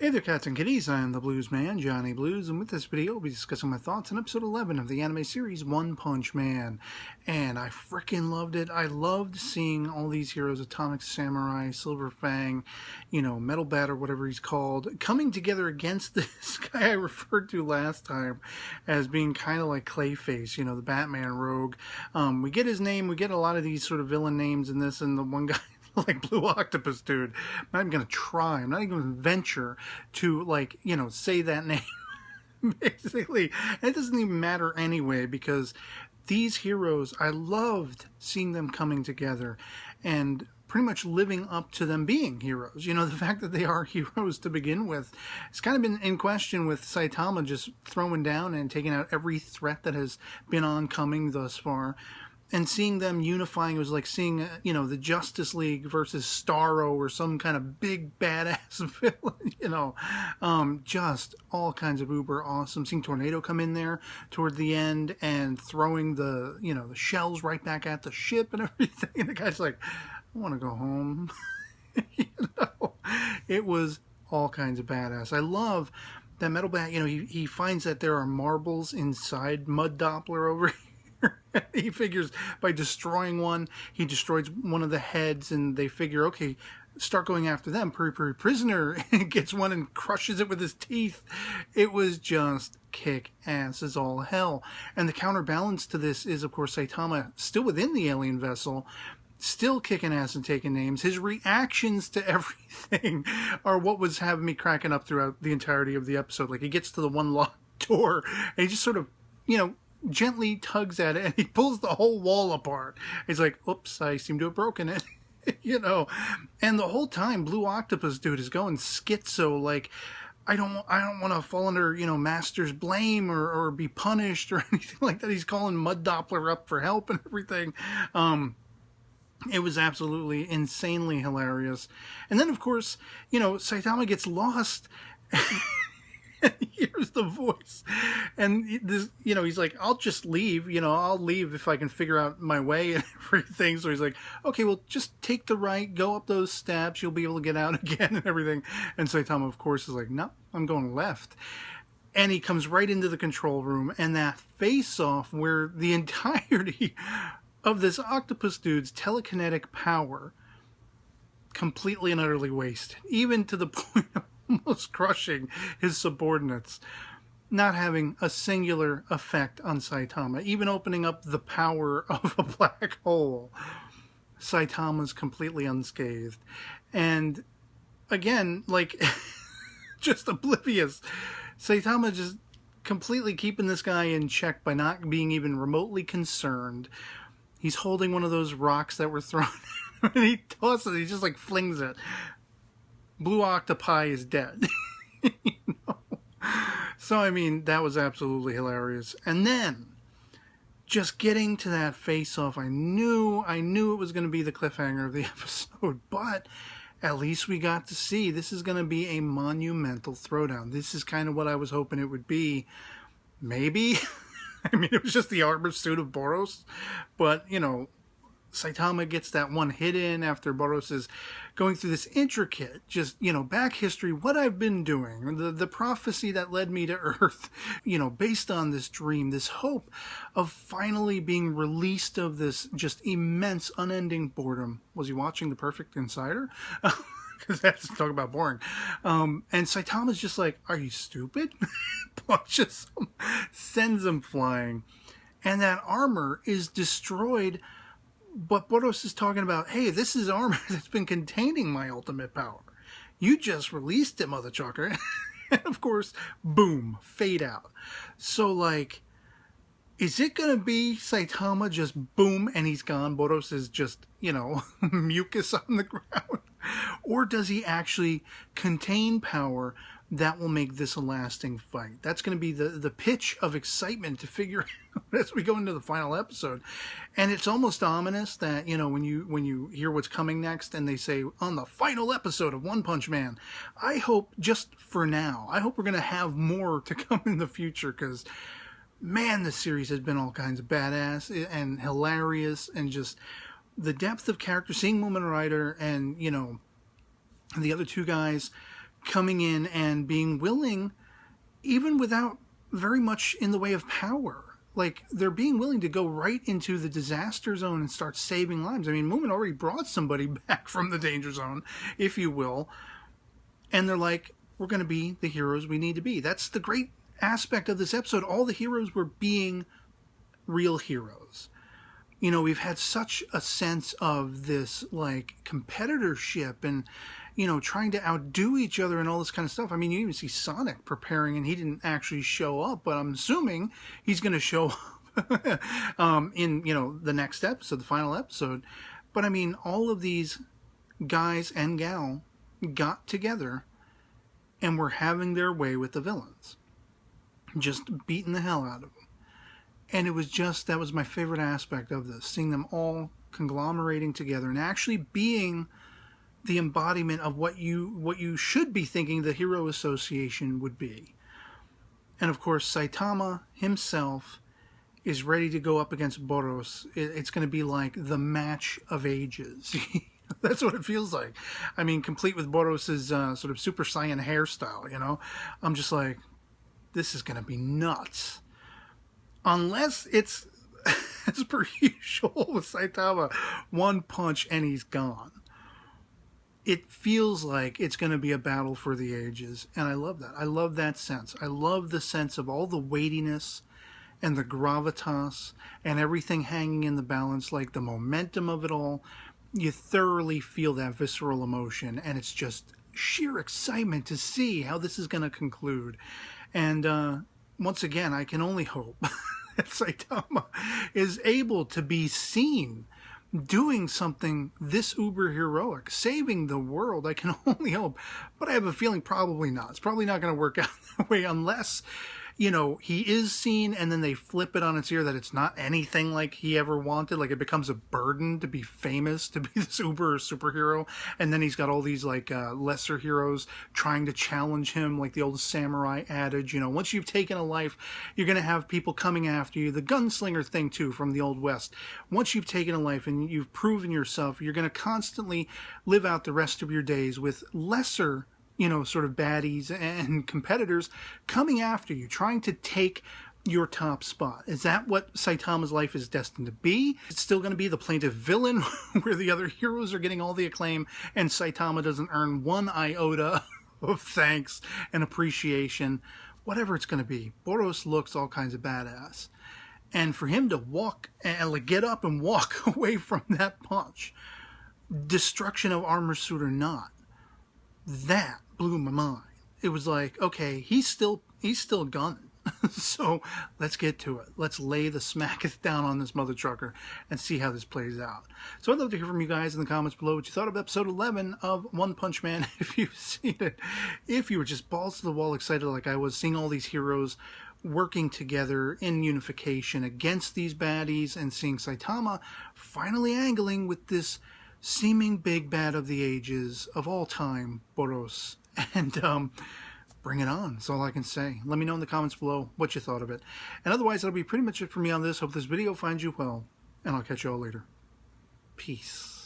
Hey there, cats and kitties. I am the Blues Man, Johnny Blues, and with this video, I'll be discussing my thoughts on episode 11 of the anime series One Punch Man. And I freaking loved it. I loved seeing all these heroes, Atomic Samurai, Silver Fang, Metal Bat or whatever he's called, coming together against this guy I referred to last time as being kind of like Clayface, the Batman rogue. We get his name, we get a lot of these sort of villain names in this, and the one guy like Blue Octopus dude. I'm not even going to try. I'm not even going to venture to, say that name. Basically, and it doesn't even matter anyway, because these heroes, I loved seeing them coming together and pretty much living up to them being heroes. The fact that they are heroes to begin with, it's kind of been in question with Saitama just throwing down and taking out every threat that has been oncoming thus far. And seeing them unifying, it was like seeing, the Justice League versus Starro or some kind of big badass villain, just all kinds of uber awesome. Seeing Tornado come in there toward the end and throwing the shells right back at the ship and everything. And the guy's like, I want to go home. It was all kinds of badass. I love that Metal Bat, he finds that there are marbles inside Mud Doppler over here. He figures by destroying one, he destroys one of the heads, and they figure, okay, start going after them. Prisoner gets one and crushes it with his teeth. It was just kick ass as all hell. And the counterbalance to this is, of course, Saitama still within the alien vessel, still kicking ass and taking names. His reactions to everything are what was having me cracking up throughout the entirety of the episode. Like, he gets to the one locked door, and he just sort of, gently tugs at it, and he pulls the whole wall apart. He's like, oops, I seem to have broken it. And the whole time Blue Octopus dude is going schizo, like, I don't want to fall under, Master's blame or be punished or anything like that. He's calling Mud Doppler up for help and everything. It was absolutely insanely hilarious. And then, of course, Saitama gets lost. And here's the voice, and this, he's like, I'll just leave, I'll leave if I can figure out my way and everything. So he's like, okay, well, just take the right, go up those steps, you'll be able to get out again and everything. And Saitama, of course, is like, no, I'm going left. And he comes right into the control room, and that face-off where the entirety of this octopus dude's telekinetic power completely and utterly wasted, even to the point of almost crushing his subordinates, not having a singular effect on Saitama, even opening up the power of a black hole. Saitama's completely unscathed. And again, just oblivious. Saitama just completely keeping this guy in check by not being even remotely concerned. He's holding one of those rocks that were thrown and he tosses it, he just flings it. Blue Octopi is dead. So, that was absolutely hilarious. And then, just getting to that face-off, I knew it was going to be the cliffhanger of the episode, but at least we got to see this is going to be a monumental throwdown. This is kind of what I was hoping it would be. Maybe. It was just the armor suit of Boros, but, Saitama gets that one hit in after Boros is going through this intricate, just, back history, what I've been doing, the prophecy that led me to Earth, based on this dream, this hope of finally being released of this just immense, unending boredom. Was he watching The Perfect Insider? Because that's talk about boring. And Saitama's just like, are you stupid? Punches him, sends him flying. And that armor is destroyed. But Boros is talking about, hey, this is armor that's been containing my ultimate power. You just released it, mother trucker. And of course, boom, fade out. So, is it going to be Saitama just boom and he's gone? Boros is just, mucus on the ground. Or does he actually contain power that will make this a lasting fight? That's going to be the pitch of excitement to figure out as we go into the final episode. And it's almost ominous that, when you hear what's coming next and they say, on the final episode of One Punch Man, I hope, just for now, I hope we're going to have more to come in the future, because, man, this series has been all kinds of badass and hilarious, and just the depth of character, seeing Woman Rider and, the other two guys coming in and being willing, even without very much in the way of power. Like, they're being willing to go right into the disaster zone and start saving lives. I mean, Moomin already brought somebody back from the danger zone, if you will. And they're like, we're going to be the heroes we need to be. That's the great aspect of this episode. All the heroes were being real heroes. You know, we've had such a sense of this, like, competitorship and, you know, trying to outdo each other and all this kind of stuff. I mean, you even see Sonic preparing, and he didn't actually show up, but I'm assuming he's going to show up in, you know, the next episode, the final episode. But, I mean, all of these guys and gal got together and were having their way with the villains. Just beating the hell out of them. And it was just, that was my favorite aspect of this, seeing them all conglomerating together and actually being the embodiment of what you should be thinking the Hero Association would be. And of course, Saitama himself is ready to go up against Boros. It's going to be like the match of ages. That's what it feels like. I mean, complete with Boros's sort of Super Saiyan hairstyle, you know? I'm just like, this is going to be nuts. Unless it's, as per usual with Saitama, one punch and he's gone. It feels like it's going to be a battle for the ages, and I love that. I love that sense. I love the sense of all the weightiness and the gravitas and everything hanging in the balance, like the momentum of it all. You thoroughly feel that visceral emotion, and it's just sheer excitement to see how this is going to conclude. And once again, I can only hope that Saitama is able to be seen doing something this uber heroic, saving the world. I can only hope, but I have a feeling probably not. It's probably not going to work out that way unless, you know, he is seen and then they flip it on its ear that it's not anything like he ever wanted. Like, it becomes a burden to be famous, to be this uber superhero. And then he's got all these, like, lesser heroes trying to challenge him, like the old samurai adage, you know, once you've taken a life, you're going to have people coming after you. The gunslinger thing, too, from the Old West. Once you've taken a life and you've proven yourself, you're going to constantly live out the rest of your days with lesser, you know, sort of baddies and competitors coming after you, trying to take your top spot. Is that what Saitama's life is destined to be? It's still going to be the plaintive villain where the other heroes are getting all the acclaim and Saitama doesn't earn one iota of thanks and appreciation. Whatever it's going to be, Boros looks all kinds of badass. And for him to walk and like, get up and walk away from that punch, destruction of armor suit or not, that blew my mind. It was like, okay, he's still gunning. So let's get to it. Let's lay the smacketh down on this mother trucker and see how this plays out. So I'd love to hear from you guys in the comments below what you thought of episode 11 of One Punch Man. If you've seen it, if you were just balls to the wall excited like I was, seeing all these heroes working together in unification against these baddies, and seeing Saitama finally angling with this seeming big bad of the ages of all time, Boros. And bring it on. That's all I can say. Let me know in the comments below what you thought of it. And otherwise, that'll be pretty much it for me on this. Hope this video finds you well, and I'll catch you all later. Peace.